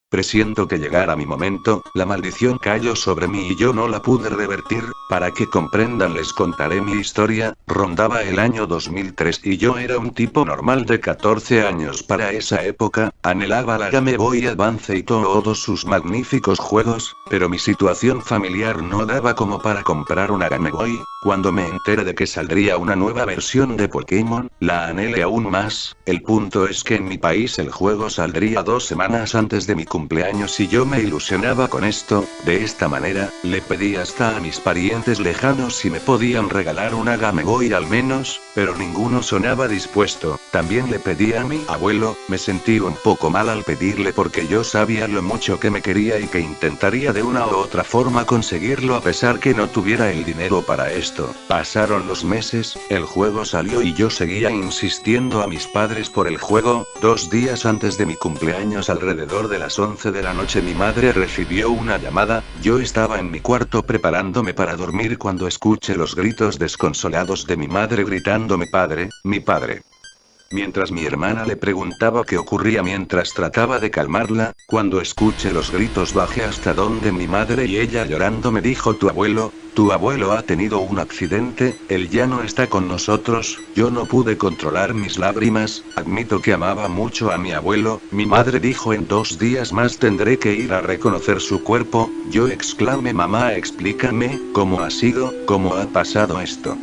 Presiento que llegara mi momento, la maldición cayó sobre mí y yo no la pude revertir. Para que comprendan les contaré mi historia. Rondaba el año 2003 y yo era un tipo normal de 14 años para esa época, anhelaba la Game Boy Advance y todos sus magníficos juegos, pero mi situación familiar no daba como para comprar una Game Boy. Cuando me enteré de que saldría una nueva versión de Pokémon, la anhelé aún más. El punto es que en mi país el juego saldría 2 semanas antes de mi cumpleaños y yo me ilusionaba con esto. De esta manera, le pedí hasta a mis parientes lejanos si me podían regalar una Game Boy al menos, pero ninguno sonaba dispuesto. También le pedí a mi abuelo, me sentí un poco mal al pedirle porque yo sabía lo mucho que me quería y que intentaría de una u otra forma conseguirlo a pesar que no tuviera el dinero para esto. Pasaron los meses, el juego salió y yo seguía insistiendo a mis padres por el juego. 2 días antes de mi cumpleaños alrededor de las 11 de la noche mi madre recibió una llamada. Yo estaba en mi cuarto preparándome para dormir cuando escuché los gritos desconsolados de mi madre gritándome padre, mi padre. Mientras mi hermana le preguntaba qué ocurría mientras trataba de calmarla, cuando escuché los gritos bajé hasta donde mi madre y ella llorando me dijo tu abuelo ha tenido un accidente, él ya no está con nosotros. Yo no pude controlar mis lágrimas, admito que amaba mucho a mi abuelo. Mi madre dijo en 2 días más tendré que ir a reconocer su cuerpo. Yo exclamé mamá explícame, ¿cómo ha sido, cómo ha pasado esto?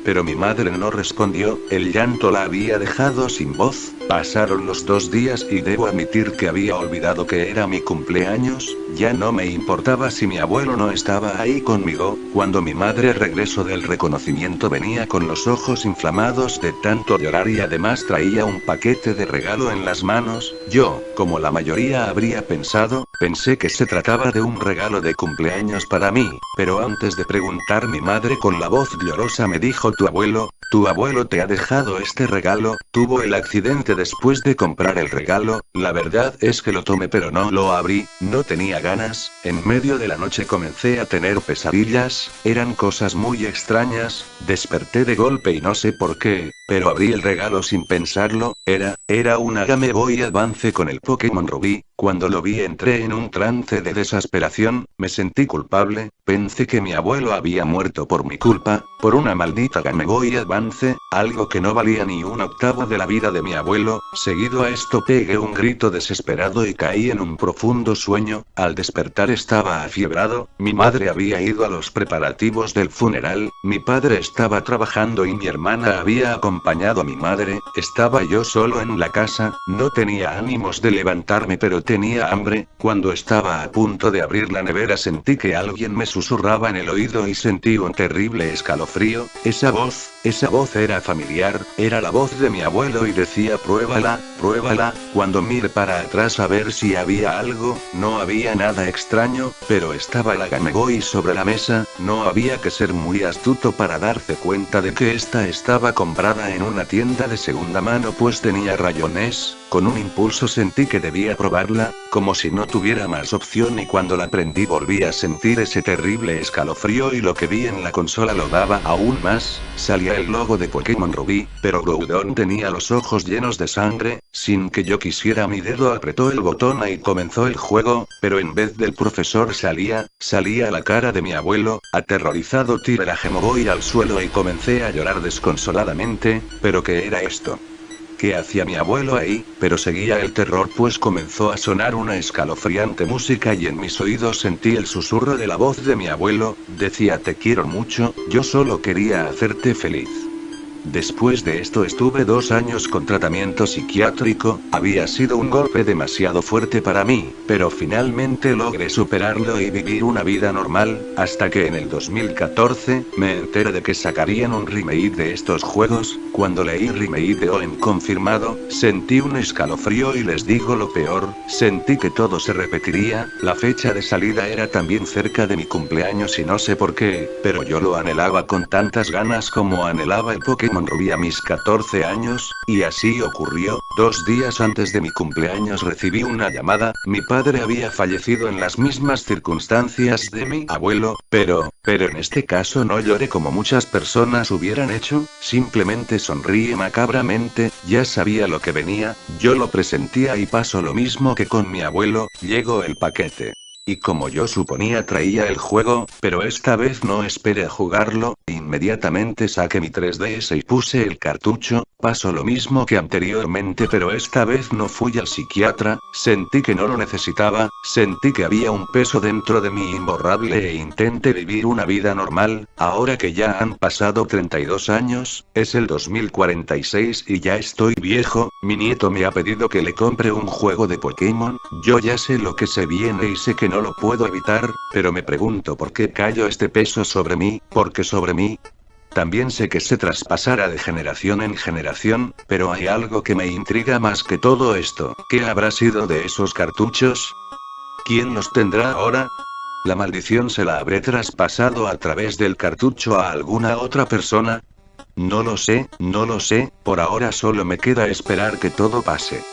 Pero mi madre no respondió, el llanto la había dejado sin voz. Pasaron los 2 días y debo admitir que había olvidado que era mi cumpleaños, ya no me importaba si mi abuelo no estaba ahí conmigo. Cuando mi madre regresó del reconocimiento venía con los ojos inflamados de tanto llorar y además traía un paquete de regalo en las manos. Yo, como la mayoría habría pensado, pensé que se trataba de un regalo de cumpleaños para mí, pero antes de preguntar mi madre con la voz llorosa me dijo tu abuelo te ha dejado este regalo, tuvo el accidente después de comprar el regalo. La verdad es que lo tomé pero no lo abrí, no tenía ganas. En medio de la noche comencé a tener pesadillas, eran cosas muy extrañas, desperté de golpe y no sé por qué, pero abrí el regalo sin pensarlo, era una Game Boy Advance con el Pokémon Rubí. Cuando lo vi entré en un trance de desesperación, me sentí culpable, pensé que mi abuelo había muerto por mi culpa, por una maldita Game Boy Advance, algo que no valía ni un octavo de la vida de mi abuelo. Seguido a esto pegué un grito desesperado y caí en un profundo sueño. Al despertar estaba afiebrado, mi madre había ido a los preparativos del funeral, mi padre estaba trabajando y mi hermana había acompañado a mi madre, estaba yo solo en la casa, no tenía ánimos de levantarme pero tenía hambre. Cuando estaba a punto de abrir la nevera sentí que alguien me susurraba en el oído y sentí un terrible escalofrío. Esa voz era familiar, era la voz de mi abuelo y decía pruébala. Cuando miré para atrás a ver si había algo, no había nada extraño, pero estaba la Game Boy sobre la mesa. No había que ser muy astuto para darse cuenta de que esta estaba comprada en una tienda de segunda mano pues tenía rayones. Con un impulso sentí que debía probarla, como si no tuviera más opción y cuando la prendí volví a sentir ese terrible escalofrío y lo que vi en la consola lo daba aún más, salía el logo de Pokémon Rubí, pero Groudon tenía los ojos llenos de sangre. Sin que yo quisiera mi dedo apretó el botón y comenzó el juego, pero en vez del profesor salía la cara de mi abuelo. Aterrorizado tiré la Game Boy al suelo y comencé a llorar desconsoladamente. ¿Pero qué era esto? ¿Qué hacía mi abuelo ahí? Pero seguía el terror pues comenzó a sonar una escalofriante música y en mis oídos sentí el susurro de la voz de mi abuelo, decía te quiero mucho, yo solo quería hacerte feliz. Después de esto estuve 2 años con tratamiento psiquiátrico, había sido un golpe demasiado fuerte para mí, pero finalmente logré superarlo y vivir una vida normal, hasta que en el 2014, me enteré de que sacarían un remake de estos juegos. Cuando leí remake de OEM confirmado, sentí un escalofrío y les digo lo peor, sentí que todo se repetiría. La fecha de salida era también cerca de mi cumpleaños y no sé por qué, pero yo lo anhelaba con tantas ganas como anhelaba el Pokémon Pokémon Rubí a mis 14 años, y así ocurrió. 2 días antes de mi cumpleaños recibí una llamada. Mi padre había fallecido en las mismas circunstancias de mi abuelo, pero en este caso no lloré como muchas personas hubieran hecho, simplemente sonríe macabramente. Ya sabía lo que venía, yo lo presentía y pasó lo mismo que con mi abuelo. Llegó el paquete. Y como yo suponía traía el juego, pero esta vez no esperé a jugarlo, inmediatamente saqué mi 3DS y puse el cartucho. Pasó lo mismo que anteriormente, pero esta vez no fui al psiquiatra, sentí que no lo necesitaba, sentí que había un peso dentro de mí imborrable e intenté vivir una vida normal. Ahora que ya han pasado 32 años, es el 2046 y ya estoy viejo, mi nieto me ha pedido que le compre un juego de Pokémon. Yo ya sé lo que se viene y sé que no lo puedo evitar, pero me pregunto por qué cayó este peso sobre mí, porque sobre mí. También sé que se traspasará de generación en generación, pero hay algo que me intriga más que todo esto. ¿Qué habrá sido de esos cartuchos? ¿Quién los tendrá ahora? ¿La maldición se la habré traspasado a través del cartucho a alguna otra persona? No lo sé, por ahora solo me queda esperar que todo pase.